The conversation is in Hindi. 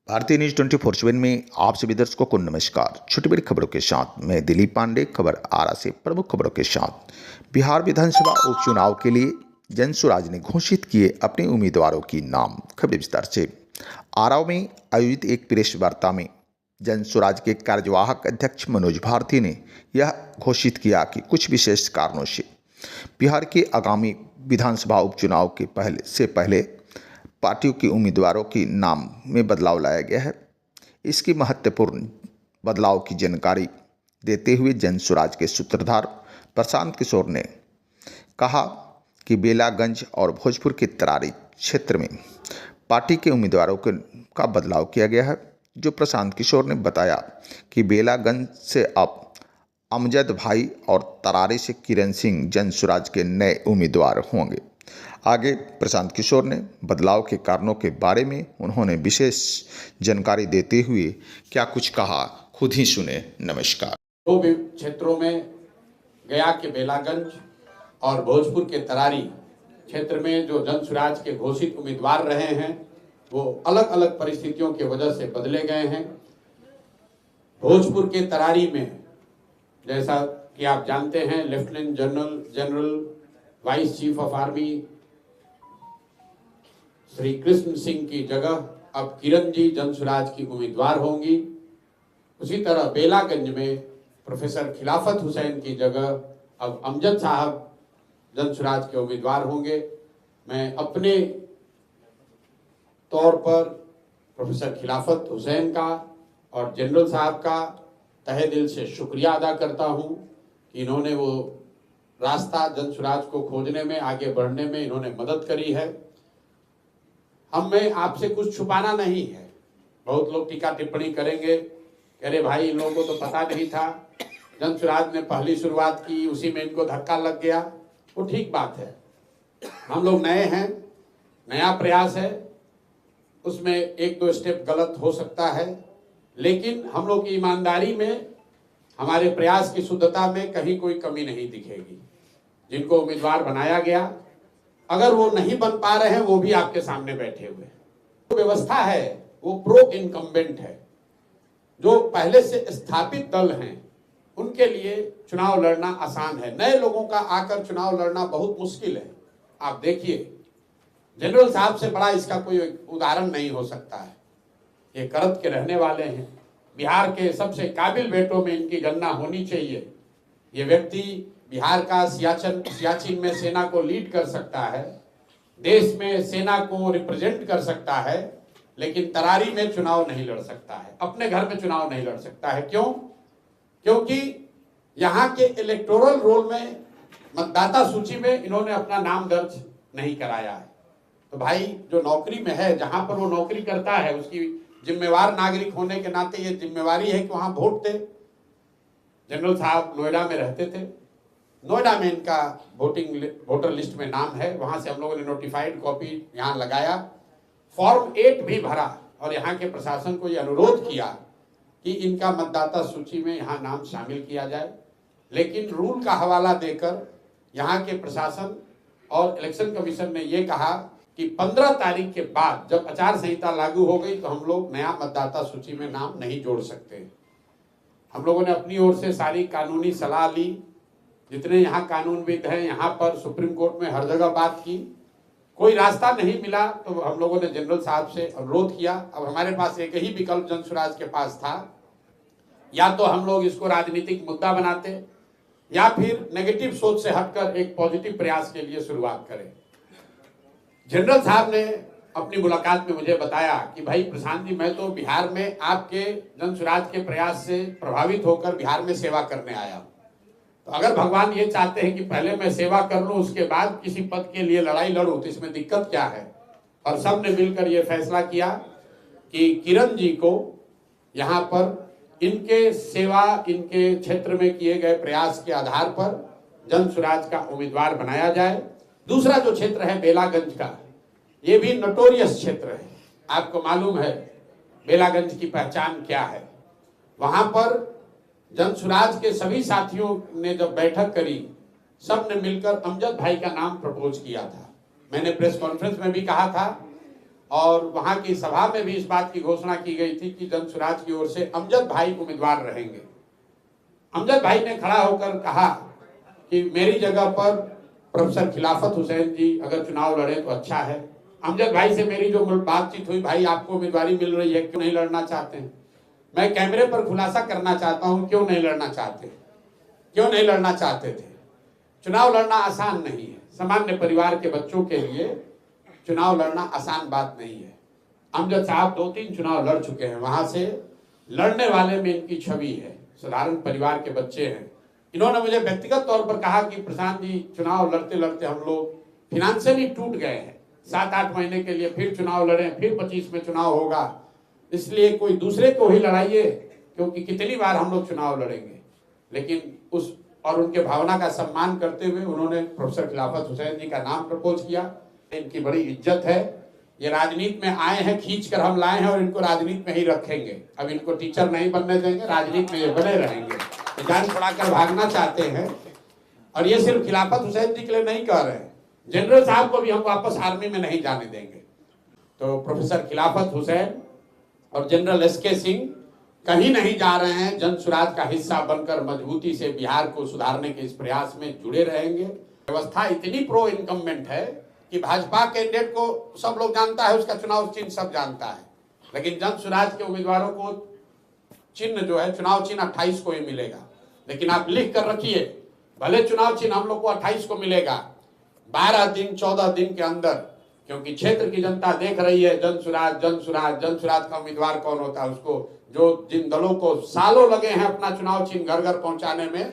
भारतीय न्यूज 24/7 में आप सभी दर्शकों को नमस्कार। छोटी बड़ी खबरों के साथ मैं दिलीप पांडे। खबर आरा से प्रमुख खबरों के साथ। बिहार विधानसभा उपचुनाव के लिए जनसुराज ने घोषित किए अपने उम्मीदवारों की नाम। खबरें विस्तार से। आरा में आयोजित एक प्रेस वार्ता में जनसुराज के कार्यवाहक अध्यक्ष मनोज भारती ने यह घोषित किया कि कुछ विशेष कारणों से बिहार के आगामी विधानसभा उपचुनाव के पहले पार्टियों के उम्मीदवारों के नाम में बदलाव लाया गया है। इसकी महत्वपूर्ण बदलाव की जानकारी देते हुए जनसुराज के सूत्रधार प्रशांत किशोर ने कहा कि बेलागंज और भोजपुर के तरारी क्षेत्र में पार्टी के उम्मीदवारों का बदलाव किया गया है। जो प्रशांत किशोर ने बताया कि बेलागंज से अब अमजद भाई और तरारी से किरण सिंह जनसुराज के नए उम्मीदवार होंगे। आगे प्रशांत किशोर ने बदलाव के कारणों के बारे में उन्होंने विशेष जानकारी देते हुए क्या कुछ कहा, खुद ही सुने। नमस्कार। दो क्षेत्रों में गया के बेलागंज और भोजपुर के तरारी क्षेत्र में जो जनसुराज के घोषित उम्मीदवार रहे हैं वो अलग अलग परिस्थितियों की वजह से बदले गए हैं। भोजपुर के तरारी में जैसा कि आप जानते हैं lieutenant general vice chief of army Shri Krishna Singh की जगह अब किरण जी जनसुराज की उम्मीदवार होंगी। उसी तरह बेलागंज में प्रोफेसर खिलाफत हुसैन की जगह अब अमजद साहब जनसुराज के उम्मीदवार होंगे। मैं अपने तौर पर प्रोफेसर खिलाफत हुसैन का और जनरल साहब का तहे दिल से शुक्रिया अदा करता हूं कि इन्होंने वो रास्ता जनसुराज को खोजने में, आगे बढ़ने में इन्होंने मदद करी है। हमें आपसे कुछ छुपाना नहीं है। बहुत लोग टीका टिप्पणी करेंगे, अरे भाई इन लोगों को तो पता नहीं था, जनसुराज ने पहली शुरुआत की, उसी में इनको धक्का लग गया। वो ठीक बात है, हम लोग नए हैं, नया प्रयास है, उसमें एक दो स्टेप गलत हो सकता है, लेकिन हम लोग की ईमानदारी में, हमारे प्रयास की शुद्धता में कहीं कोई कमी नहीं दिखेगी। जिनको उम्मीदवार बनाया गया, अगर वो नहीं बन पा रहे हैं, वो भी आपके सामने बैठे हुए। जो व्यवस्था है वो प्रो इनकम्बेंट है। जो पहले से स्थापित दल हैं उनके लिए चुनाव लड़ना आसान है, नए लोगों का आकर चुनाव लड़ना बहुत मुश्किल है। आप देखिए, जनरल साहब से बड़ा इसका कोई उदाहरण नहीं हो सकता है। ये करत के रहने वाले हैं, बिहार के सबसे काबिल बेटों में इनकी गणना होनी चाहिए। ये व्यक्ति बिहार का सियाचिन में सेना को लीड कर सकता है, देश में सेना को रिप्रेजेंट कर सकता है, लेकिन तरारी में चुनाव नहीं लड़ सकता है, अपने घर में चुनाव नहीं लड़ सकता है। क्यों? क्योंकि यहाँ के इलेक्टोरल रोल में, मतदाता सूची में इन्होंने अपना नाम दर्ज नहीं कराया है। तो भाई जो नौकरी में है, जहां पर वो नौकरी करता है, उसकी जिम्मेवार नागरिक होने के नाते ये जिम्मेवारी है कि वहां वोट दे। जनरल साहब नोएडा में रहते थे, नोएडा में इनका वोटर लिस्ट में नाम है, वहां से हम लोगों ने नोटिफाइड कॉपी यहाँ लगाया, फॉर्म 8 भी भरा और यहाँ के प्रशासन को ये अनुरोध किया कि इनका मतदाता सूची में यहाँ नाम शामिल किया जाए। लेकिन रूल का हवाला देकर यहाँ के प्रशासन और इलेक्शन कमीशन ने ये कहा कि 15 तारीख के बाद जब आचार संहिता लागू हो गई तो हम लोग नया मतदाता सूची में नाम नहीं जोड़ सकते। हम लोगों ने अपनी ओर से सारी कानूनी सलाह ली, जितने यहाँ कानूनविद हैं, यहाँ पर सुप्रीम कोर्ट में हर जगह बात की, कोई रास्ता नहीं मिला तो हम लोगों ने जनरल साहब से अनुरोध किया। अब हमारे पास एक ही विकल्प जनसुराज के पास था, या तो हम लोग इसको राजनीतिक मुद्दा बनाते या फिर नेगेटिव सोच से हटकर एक पॉजिटिव प्रयास के लिए शुरुआत करें। जनरल साहब ने अपनी मुलाकात में मुझे बताया कि भाई प्रशांत जी, मैं तो बिहार में आपके जनसुराज के प्रयास से प्रभावित होकर बिहार में सेवा करने आया हूं। तो अगर भगवान ये चाहते हैं कि पहले मैं सेवा कर लूं, उसके बाद किसी पद के लिए लड़ाई लड़ूं, तो इसमें दिक्कत क्या है? और सब ने मिलकर ये फैसला किया कि किरण जी को यहाँ पर इनके सेवा, इनके क्षेत्र में किए गए प्रयास के आधार पर जनसुराज का उम्मीदवार बनाया जाए। दूसरा जो क्षेत्र है बेलागंज का, ये भी नोटोरियस क्षेत्र है। आपको मालूम है बेलागंज की पहचान क्या है। वहां पर जनसुराज के सभी साथियों ने जब बैठक करी, सब ने मिलकर अमजद भाई का नाम प्रपोज किया था। मैंने प्रेस कॉन्फ्रेंस में भी कहा था और वहां की सभा में भी इस बात की घोषणा की गई थी कि जन सुराज की ओर से अमजद भाई उम्मीदवार रहेंगे। अमजद भाई ने खड़ा होकर कहा कि मेरी जगह पर प्रोफेसर खिलाफत हुसैन जी अगर चुनाव लड़े तो अच्छा है। अमजद भाई से मेरी जो बातचीत हुई, भाई आपको उम्मीदवारी मिल रही है, क्यों नहीं लड़ना चाहते हैं? मैं कैमरे पर खुलासा करना चाहता हूं, क्यों नहीं लड़ना चाहते, क्यों नहीं लड़ना चाहते थे। चुनाव लड़ना आसान नहीं है, सामान्य परिवार के बच्चों के लिए चुनाव लड़ना आसान बात नहीं है। अमजद साहब 2-3 चुनाव लड़ चुके हैं, वहां से लड़ने वाले में इनकी छवि है, साधारण परिवार के बच्चे हैं। इन्होंने मुझे व्यक्तिगत तौर पर कहा कि प्रशांत जी, चुनाव लड़ते लड़ते हम लोग फिनेंशियली टूट गए हैं, 7-8 महीने के लिए फिर चुनाव लड़े, फिर 25 में चुनाव होगा, इसलिए कोई दूसरे को ही लड़ाइए, क्योंकि कितनी बार हम लोग चुनाव लड़ेंगे। लेकिन उस और उनके भावना का सम्मान करते हुए उन्होंने प्रोफेसर खिलाफत हुसैन जी का नाम प्रपोज किया। इनकी बड़ी इज्जत है, ये राजनीति में आए हैं, खींच कर हम लाए हैं और इनको राजनीति में ही रखेंगे। अब इनको टीचर नहीं बनने देंगे, राजनीति में ये बने रहेंगे। जान छुड़ाकर भागना चाहते हैं, और ये सिर्फ खिलाफत हुसैन जी के लिए नहीं कह रहे हैं, जनरल साहब को भी हम वापस आर्मी में नहीं जाने देंगे। तो प्रोफेसर खिलाफत हुसैन और जनरल एसके सिंह कहीं नहीं जा रहे हैं, जन सुराज का हिस्सा बनकर मजबूती से बिहार को सुधारने के इस प्रयास में जुड़े रहेंगे। व्यवस्था इतनी प्रो इनकम्बेंट है कि भाजपा कैंडिडेट को सब लोग जानता है, उसका चुनाव चिन्ह सब जानता है, लेकिन जन सुराज के उम्मीदवारों को चिन्ह जो है, चुनाव चिन्ह 28 को ही मिलेगा। लेकिन आप लिख कर रखिए, भले चुनाव चिन्ह हम लोग को 28 को मिलेगा, 12 दिन 14 दिन के अंदर, क्योंकि क्षेत्र की जनता देख रही है जन सुराज जन सुराज जन सुराज का उम्मीदवार कौन होता है। उसको जो जिन दलों को सालों लगे हैं अपना चुनाव चिन्ह घर घर पहुंचाने में,